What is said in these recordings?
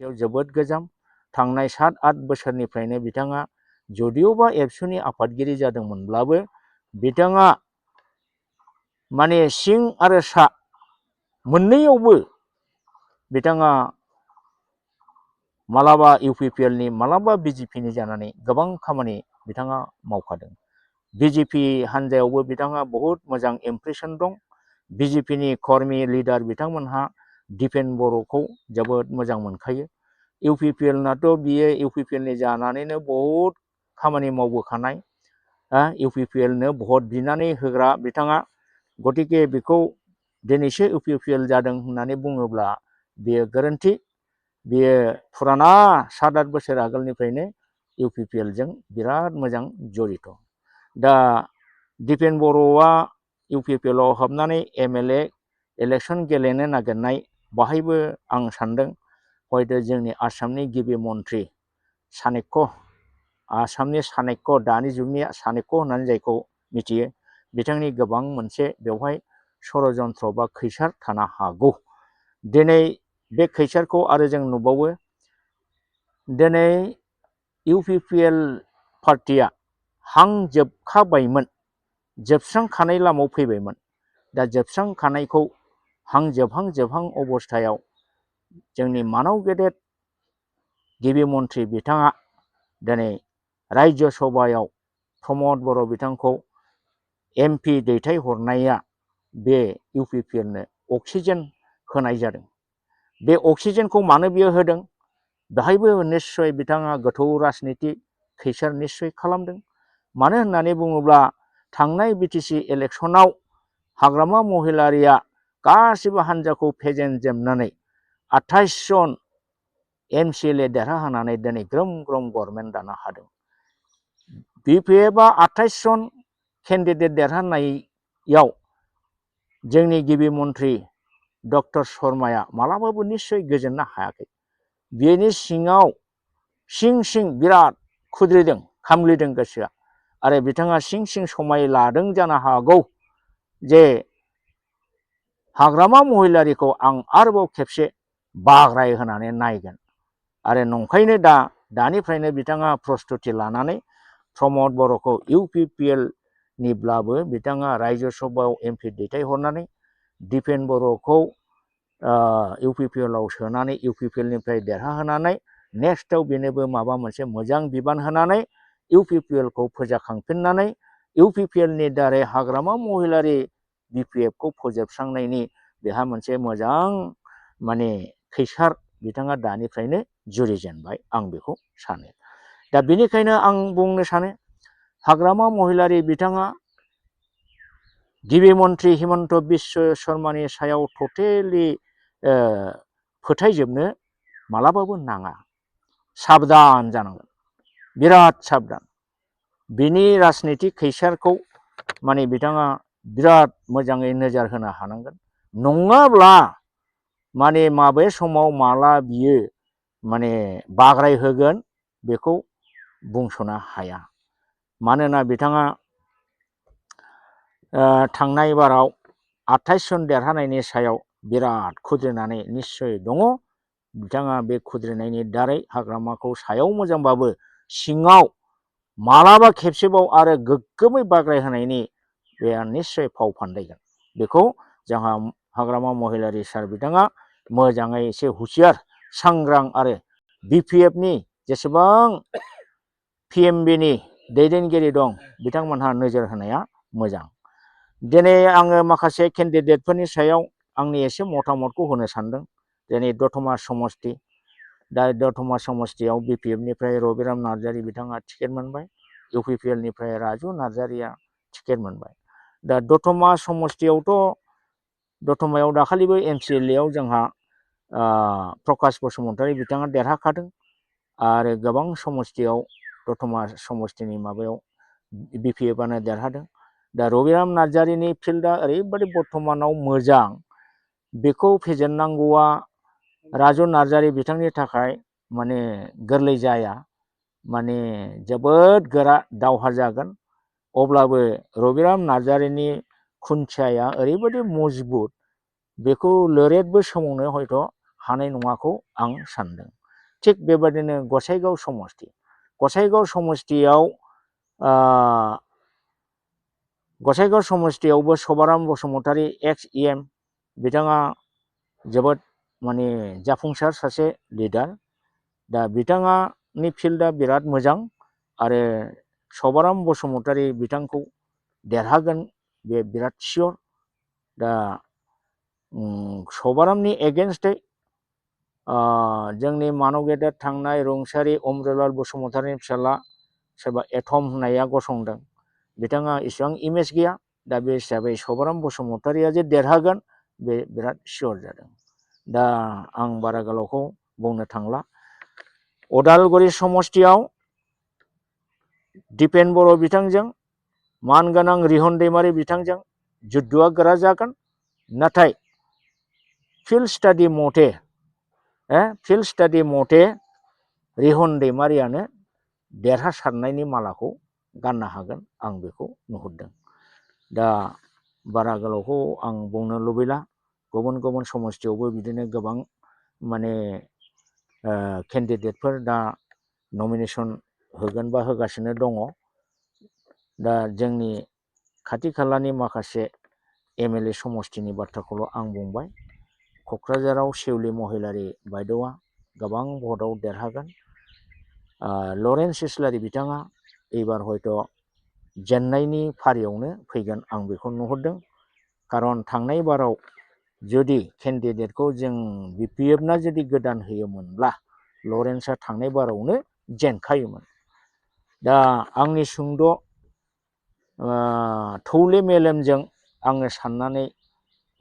बेयाव जोबोद गोजाम थांनाय 7-8 बोसोरनिफ्रायनो बिथाङा जदिअबा एबसुनि आफादगिरि जादोंमोनब्लाबो बिथाङा माने सिं आरो सा मोननैयावबो बिथाङा मालाबा इउपिपिएलनि मालाबा बिजेपिनि जानानै गोबां खामानि बिथाङा मावखादों। बिजेपि हान्जायावबो बिथाङा बहुत मोजां इमप्रेसन दं। बिजेपिनि कर्मि लिडार बिथांमोनहा दिपेन बर'खौ जोबोद मोजां मोनखायो। इउपिपिएलनाथ' बियो इउपिपिएलनि जानानैनो बहुत खामानि मावबोखानाय, इउपिपिएलनो भट बिनानै होग्रा बिथाङा। गतिके बेखौ दिनैसो इउपिपिएल जादों होननानै बुङोब्ला बेयो गोरोन्थि। बेयो फुराना 7-8 बोसोर आगोलनिफ्रायनो इउपिपिएलजों बिराद मोजां जड़ित। दा दिपेन बर'आ इउपिपिएलआव हाबनानै एमएलए इलेक्सन गेलेनो नागिरनाय बाहायबो आं सान्दों हयथ' जोंनि आसामनि गिबि मन्थ्रि चाणक्य, आसामनि चाणक्य, दानि जुगनि चाणक्य होननानै जायखौ मिथियो, बिथांनि गोबां मोनसे बेवहाय षड़यन्त्र बा खैसार थानो हागौ। दिनै बे खैसारखौ आरो जों नुबावो। दिनै इउपिपिएल पार्टिया हांजोबखाबायमोन, जोबस्रांखानाय लामायाव फैबायमोन। दा जोबस्रांखानायखौ जोबहां अबस्थायाव जोंनि मानाव गेदेर गिबि मन्थ्रि बिथाङा दिनै राज्य सभायाव प्रमद बर' बिथांखौ एमपि दैथायहरनाया बे इउपिपिएलनो अक्सिजेन होनाय जादों। बे अक्सिजेनखौ मानो बियो होदों? बेहायबो निस्सय बिथाङा गोथौ राजनिति खैसार निस्सय खालामदों। मानो होननानै बुङोब्ला थांनाय बिटिसि इलेक्सनाव हाग्रामा महिलारिया गासिबो हान्जाखौ फेजेनजोबनानै 28 जन एमसिएलए देरहाहोनानै दिनै ग्रोम ग्रोम गभर्नमेन्ट दानो हादों। बिपिएफआ 28 जन केन्डिडेट देरहानायाव जोंनि गिबि मन्थ्रि डक्टर शर्माया मालाबाबो निस्सय गोजोननो हायाखै। बेनि सिङाव सिं बिराद खुद्रिदों, खामग्लिदों गोसोआ। आरो बिथाङा सिं समाय लादों जानो हागौ जे हाग्रामा महिलारिखौ आं आरोबाव खेबसे बाग्राय होनानै नायगोन। आरो नंखायनो दानिफ्रायनो बिथाङा प्रस्तुति लानानै प्रमद बर'खौ इउपिपिएलनिब्लाबो बिथाङा राज्य सभायाव एमपि दैथायहरनानै दिपेन बर'खौ इउपिपिएलआव सोनानै इउपिपिएलनिफ्राय देरहाहोनानै नेक्स्टआव बेनोबो माबा मोनसे मोजां बिबान होनानै इउपिपिएलखौ फोजाखांफिननानै इउपिपिएलनि दारै हाग्रामा महिलारि बिपिएफखौ फोजोबस्रांनायनि बेहा मोनसे मोजां माने खैसार बिथाङा दानिफ्रायनो जुरिजेनबाय, आं बेखौ सानो। दा बेनिखायनो आं बुंनो सानो हाग्रामा महिलारि बिथाङा गिबि मन्थ्रि हिमन्त बिश्व शर्मानि सायाव टटेलि फोथायजोबनो मालाबाबो नाङा। साबधान जानांगोन, बिराद साबधान। बिनि राजनितिक खैसारखौ माने बिथाङा बिराद मोजाङै नोजोर होनो हानांगोन। नङाब्ला माने माबे समाव माला बियो माने बाग्राय होगोन बेखौ बुंस'नो हाया। मानोना बिथाङा थांनाय बाराव 28 जन देरहानायनि सायाव बिराद खुद्रिनानै निस्सय दङ। बिथाङा बे खुद्रिनायनि दारै हाग्रामाखौ सायाव मोजांबाबो सिङाव मालाबा खेबसेबाव आरो गोग्गोमै बाग्राय होनायनि बे निस्सय फाव फान्दायगोन। बेखौ जोंहा हाग्रामा महिलारि सार बिथाङा मोजाङै एसे हुसियार सांग्रां आरो बिपिएफनि जेसेबां पिएमबिनि दैदेनगिरि दं बिथांमोनहा नोजोर होनाया मोजां। दिनै आङो माखासे केन्डिडेटफोरनि सायाव आंनि एसे मतामतखौ होनो सानदों। दिनै दतमा समस्ति, दा दतमा समस्तियाव बिपिएफनिफ्राय रबिराम नार्जारि बिथाङा टिकेट मोनबाय, इउपिपिएलनिफ्राय राजु नार्जारिया टिकेट मोनबाय। दा दतमा समस्तियावथ' दतमायाव दाखालिबो एमसिएलएआव जोंहा प्रकाश बसुमतारी बिथाङा देरहाखादों। आरो गोबां समस्तियाव दतमा समस्तिनि माबायाव बिपिएफआनो देरहादों। दा रबिराम नार्जारिनि फिल्डआ ओरैबायदि बर्थमानाव मोजां, बेखौ फेजेननांगौआ राजु नार्जारि बिथांनि थाखाय माने गोरलै जाया, माने जोबोद गोरा दावहा जागोन। अब्लाबो रबिराम नार्जारिनि खुन्थियाया ओरैबायदि मजबुत, बेखौ लोरेदबो सोमावनो हयथ' हानाय नङाखौ आं सान्दों। थिग बेबादिनो गसाइगाव समष्टियाव गसाइगाव समष्टियावबो सभाराम बसुमतारी एक्स EM बिथाङा जोबोद माने जाफुंसार सासे लिडार। दा बिथाङानि फिल्डआ बिराद मोजां आरो सभाराम बसुमतारी बिथांखौ देरहागोन बे बिराद सियर। दा सभारामनि एगेन्स्टै जोंनि मानव गेदेर थांनाय रुंसारि अमृतलाल बसुमतारीनि फिसाला सोरबा एथम होननाया गसंदों, बिथाङा इसेबां इमेज गैया। दा बे हिसाबै सभाराम बसुमतारीया जे देरहागोन बे बिराद सियर जादों। दा आं बारा गोलावखौ बुंनो थांला। उदालगुरि समष्टियाव दिपेन बर' बिथांजों मानगोनां रिहन दैमारि बिथांजों जुद्धआ गोरा जागोन। नाथाय फिल्ड स्टाडि मथे रिहन दैमारियानो देरहासारनायनि मालाखौ गाननो हागोन, आं बेखौ नुहुरदों। दा बारा गोलावखौ आं बुंनो लुबैला। गुबुन गुबुन समष्टियावबो बिदिनो गोबां माने केन्डिडेटफोर दा नमिनेसन होगोन बा होगासिनो दङ। दा जोंनि खाथि खालानि माखासे MLA समष्टिनि बाथ्राखौल' आं बुंबाय। क'क्राझाराव सेउलि महिलारि बायद'आ गोबां भटआव देरहागोन। लरेन्स इस्लारि बिथाङा एबार हयथ' जेननायनि फारियावनो फैगोन, आं बेखौ नुहुरदों। खारन थांनाय बाराव जुदि केन्डिडेटखौ जों BPFना जुदि गोदान होयोमोनब्ला लरेन्सआ थांनाय बारावनो जेनखायोमोन। दा आंनि सुंद' थौले मेलेमजों आङो साननानै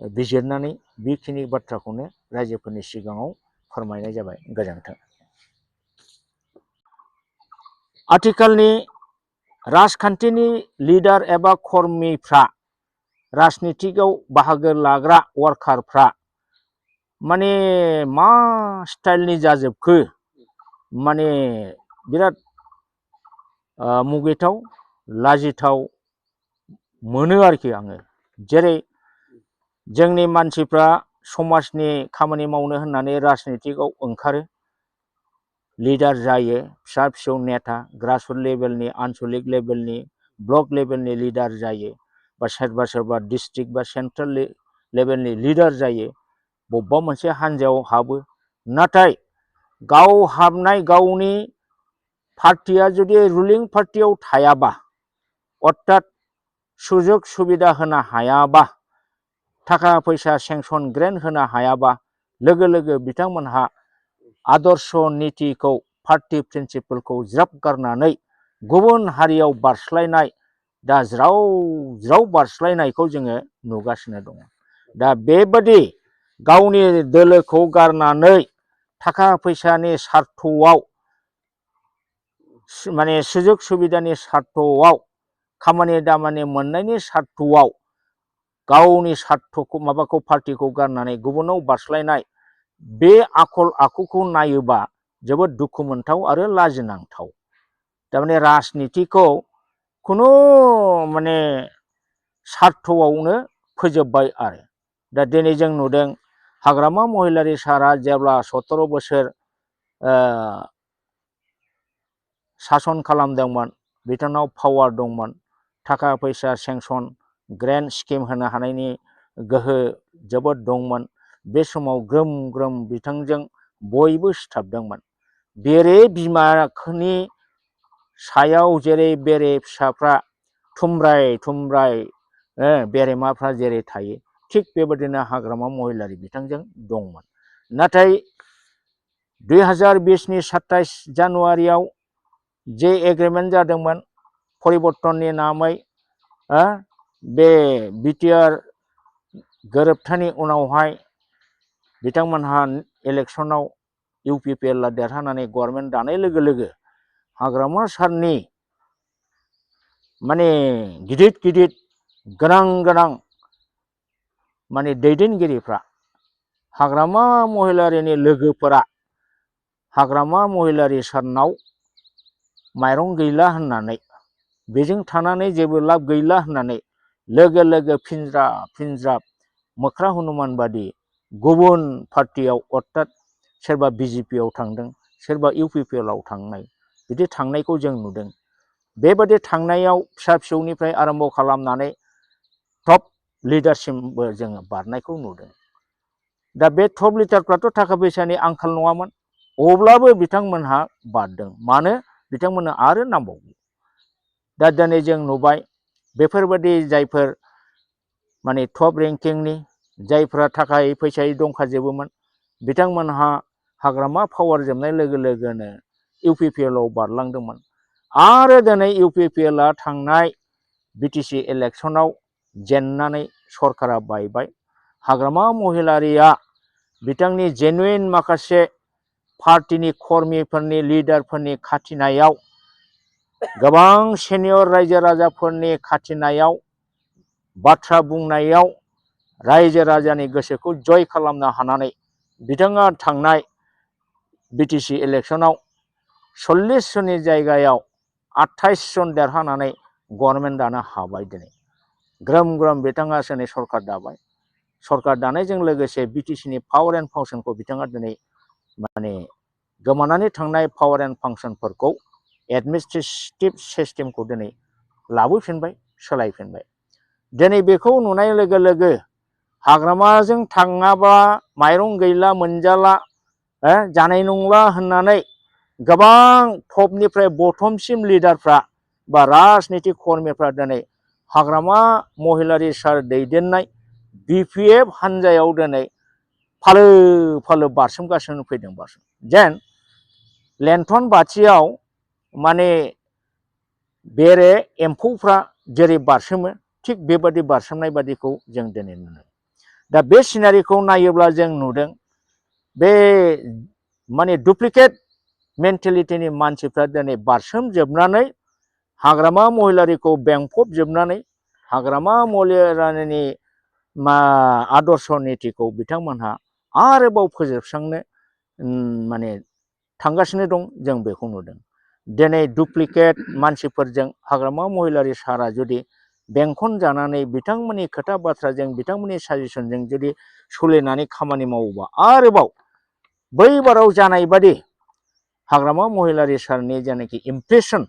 बिजिरनानै बेखिनि बाथ्राखौनो रायजोफोरनि सिगाङाव फोरमायनाय जाबाय। गोजोन्थों। आथिखालनि राजखान्थिनि लिडार एबा कर्मिफ्रा, राजनितिकआव बाहागो लाग्रा वार्कारफ्रा माने मा स्टाइलनि जाजोबखो, माने बिराद मुगैथाव लाजिथाव मोनो आरोखि आङो। जेरै जोंनि मानसिफ्रा समाजनि खामानि मावनो होननानै राजनितिकआव ओंखारो, लिडार जायो, फिसा फिसौ नेता, ग्रासरुट लेभेलनि, आनसलिक लेभेलनि, ब्लक लेभेलनि लिडार जायो, बा सोरबा डिस्ट्रिक्ट बा सेन्ट्रेल लेभेलनि लिडार जायो, बबेबा मोनसे हान्जायाव हाबो। नाथाय गाव हाबनाय गावनि पार्टिया जुदि रुलिं पार्टियाव थायाबा, अर्थात सुजुग सुबिदा होनो हायाबा, थाखा फैसा सेंसन ग्रेन्ट होनो हायाबा, लोगो लोगो बिथांमोनहा आदर्श नितिखौ, पार्टी प्रिन्सिपलखौ ज्राब गारनानै गुबुन हारियाव बारस्लायनाय, दा ज्राव ज्राव बारस्लायनायखौ जोङो नुगासिनो दङ। दा बेबादि गावनि दोलोखौ गारनानै थाखा फैसानि सार्थआव, माने सुजुग सुबिदानि सार्थआव, खामानि दामानि मोननायनि सार्थआव गावनि सार्थखौ माबाखौ पार्टिखौ गारनानै गुबुनाव बारस्लायनाय, बे आखल आखुखौ नायोबा जोबोद दुखु मोनथाव आरो लाजिनांथाव। थारमाने राजनितिखौ खुनु माने सार्थआवनो फोजोबबाय आरो। दा दिनै जों नुदों हाग्रामा महिलारि सारा जेब्ला 17 बोसोर सासन खालामदोंमोन, बिथांनाव पावार दंमोन, थाखा फैसा सेंसन ग्रेन्ट स्किम होनो हानायनि गोहो जोबोद दंमोन। बे समाव ग्रोम ग्रोम बिथांजों बयबो सिथाबदोंमोन। बेरे बिमानि सायाव जेरै बेरे फिसाफ्रा थुमब्राय थुमब्राय बेरेमाफ्रा जेरै थायो, थिग बेबादिनो हाग्रामा महिलारि बिथांजों दंमोन। नाथाय 2020नि 27 जानुवारियाव जे एग्रिमेन्ट जादोंमोन परिबर्तननि नामै, बे BTR गोरोबथानि उनावहाय बिथांमोनहा इलेक्सनाव UPPLआ देरहानानै गभर्नमेन्ट दानाय लोगो लोगो हाग्रामा सारनि माने गिदिर गिदिर गोनां माने दैदेनगिरिफ्रा, हाग्रामा महिलारिनि लोगोफोरा हाग्रामा महिलारि सारनाव माइरं गैला होननानै, बेजों थानानै जेबो लाब गैला होननानै लोगो लोगो फिनज्राब मोख्रा हनुमान बादि गुबुन पार्टियाव, अर्थात सोरबा BJPआव थांदों, सोरबा UPPL आव थांनाय बिदि थांनायखौ जों नुदों। बेबादि थांनायाव फिसा फिसौनिफ्राय आरम्भ खालामनानै टप लिडारसिमबो जोङो बारनायखौ नुदों। दा बे टप लिडारफ्राथ' थाखा फैसानि आंखाल नङामोन, अब्लाबो बिथांमोनहा बारदों। मानो? बिथांमोननो आरो नांबावगौ। दा दिनै जों नुबाय बेफोरबादि जायफोर माने टप रेंकिंनि, जायफ्रा थाखा फैसायै दंखाजोबोमोन, बिथांमोनहा हाग्रामा पावार जोबनाय लोगो लोगोनो UPPL आव बारलांदोंमोन। आरो दिनै UPPL आ थांनाय BTC इलेक्सनाव जेननानै सरकारा बायबाय। हाग्रामा महिलारिया बिथांनि जेनुइन माखासे पार्टीनि कर्मीफोरनि लिडारफोरनि खाथिनायाव, गोबां सेनियर रायजो राजाफोरनि खाथिनायाव, बाथ्रा बुंनायाव रायजो राजानि गोसोखौ जय खालामनो हानानै बिथाङा थांनाय BTC इलेक्सनाव 40 जननि जायगायाव 28 जन देरहानानै गभर्नमेन्ट दानो हाबाय। दिनै ग्रोम ग्रोम बिथाङा दिनै सरकार दाबाय। सरकार दानायजों लोगोसे BTCनि पावार एन्ड फांसनखौ बिथाङा दिनै माने गोमानानै थांनाय पावार एन्ड फांसनफोरखौ एडमिनिस्ट्रेटिभ सिस्टेमखौ दिनै लाबोफिनबाय, सोलायफिनबाय। दिनै बेखौ नुनाय लोगो लोगो हाग्रामाजों थाङाबा माइरं गैला, मोनजाला, जानाय नंला होननानै गोबां टपनिफ्राय बटमसिम लिडारफ्रा बा राजनितिक कर्मीफ्रा दिनै हाग्रामा महिलारि सार दैदेननाय BPF हान्जायाव दिनै फालो फालो बारसोमगासिनो फैदों। जेन लेन्थन बाथियाव माने बेरे एम्फौफ्रा जेरै बारसोमो, थिग बेबादि बारसोमनाय बादिखौ जों दिनै नुनो। दा बे सिनारिखौ नायोब्ला जों नुदों बे माने डुप्लिकेट मेन्टेलिटिनि मानसिफ्रा दिनै बारसोमजोबनानै हाग्रामा महिलारिखौ बेंफबजोबनानै हाग्रामा महिलारिनि आदर्श नितिखौ बिथांमोनहा आरोबाव फोजोबस्रांनो माने थांगासिनो दं। जों बेखौ नुदों। दिनै डुप्लिकेट मानसिफोरजों हाग्रामा महिलारि सारा जुदि बेंखन जानानै बिथांमोननि खोथा बाथ्राजों, बिथांमोननि साजेसनजों जुदि सोलिनानै खामानि मावोबा आरोबाव बैबाराव जानाय बादि हाग्रामा महिलारि सारनि जेनाखि इम्प्रेसन,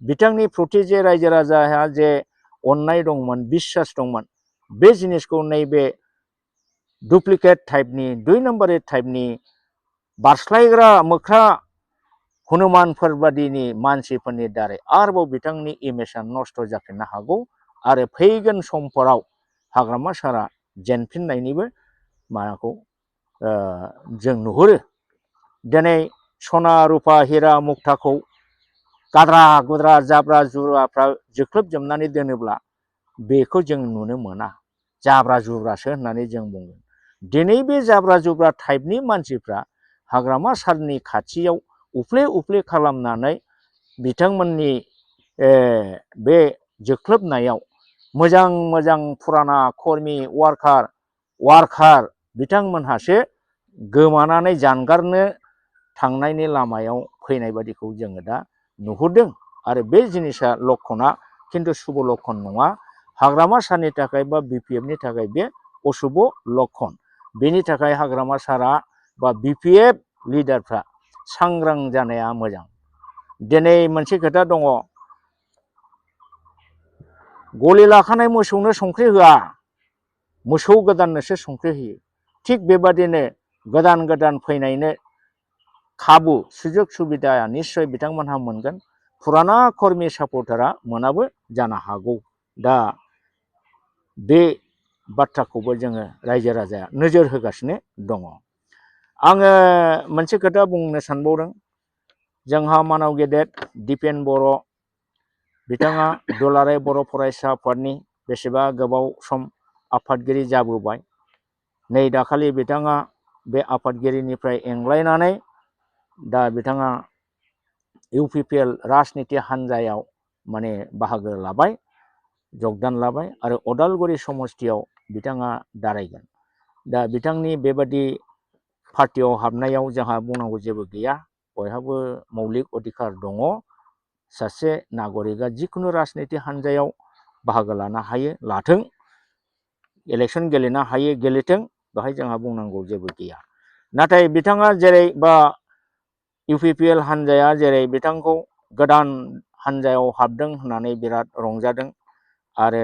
बिथांनि प्रति जे रायजो राजाहा जे अननाय दंमोन, बिश्वास दंमोन, बे जिनिसखौ नैबे डुप्लिकेट टाइपनि, 2 नम्बरि टाइपनि बारस्लायग्रा मोख्रा हनुमानफोर बादिनि मानसिफोरनि दारै आरोबाव बिथांनि इमेजआ नस्थ' जाफिननो हागौ। आरो फैगोन समफोराव हाग्रामा सारा जेनफिननायनिबो माबाखौ जों नुहुरो। दिनै सना रुपा हिरा मुक्ताखौ गाद्रा गुद्रा जाब्रा जुब्राफ्रा जोख्लोबजोबनानै दोनोब्ला बेखौ जों नुनो मोना। जाब्रा जुब्रासो होननानै जों बुंगोन। दिनै बे जाब्रा जुब्रा टाइपनि मानसिफ्रा हाग्रामा सारनि खाथियाव उफ्ले उफ्ले खालामनानै बिथांमोननि बे जोख्लोबनायाव मोजां मोजां फुराना कर्मी वार्कार बिथांमोनहासो गोमानानै जानगारनो थांनायनि लामायाव फैनाय बादिखौ जोङो दा नुहुरदों। आरो बे जिनिसा लक्षणा खिन्थु शुभ लक्षण नङा। हाग्रामा सारनि थाखाय बा BPFनि थाखाय बे अशुभ लक्षण। बेनि थाखाय हाग्रामा सारा बा BPF लिडारफ्रा सांग्रां जानाया मोजां। दिनै मोनसे खोथा दङ, गलि लाखानाय मोसौनो संख्रि होआ, मोसौ गोदाननोसो संख्रि होयो। थिग बेबादिनो गोदान गोदान फैनायनो खाबु सुजुग सुबिदाया निस्सय बिथांमोनहा मोनगोन। फुराना कर्मी सापर्टारा मोनाबो जानो हागौ। दा बे बाथ्राखौबो जोङो रायजो राजाया नोजोर होगासिनो दङ। आङो मोनसे खोथा बुंनो सानबावदों। जोंहा मानाव गेदेर दिपेन बर' बिथाङा दुलाराय बर' फरायसा आफादनि बेसेबा गोबाव सम आफादगिरि जाबोबाय। नै दाखालि बिथाङा बे आफादगिरिनिफ्राय एंग्लायनानै दा बिथाङा UPPL राजनिति हान्जायाव माने बाहागो लाबाय, जगदान लाबाय आरो अदालगुरि समस्तियाव बिथाङा दारायगोन। दा बिथांनि बेबादि पार्टियाव हाबनायाव जोंहा बुंनांगौ जेबो गैया। बयहाबो मौलिक अधिकार दङ। सासे नागरिकआ जिखुनु राजनिति हान्जायाव बाहागो लानो हायो, लाथों। इलेक्सन गेलेनो हायो, गेलेथों। बेहाय जोंहा बुंनांगौ जेबो गैया। नाथाय बिथाङा जेरै बा UPPL हानजाया जेरै बिथांखौ गोदान हानजायाव हाबदों होननानै बिराद रंजादों आरो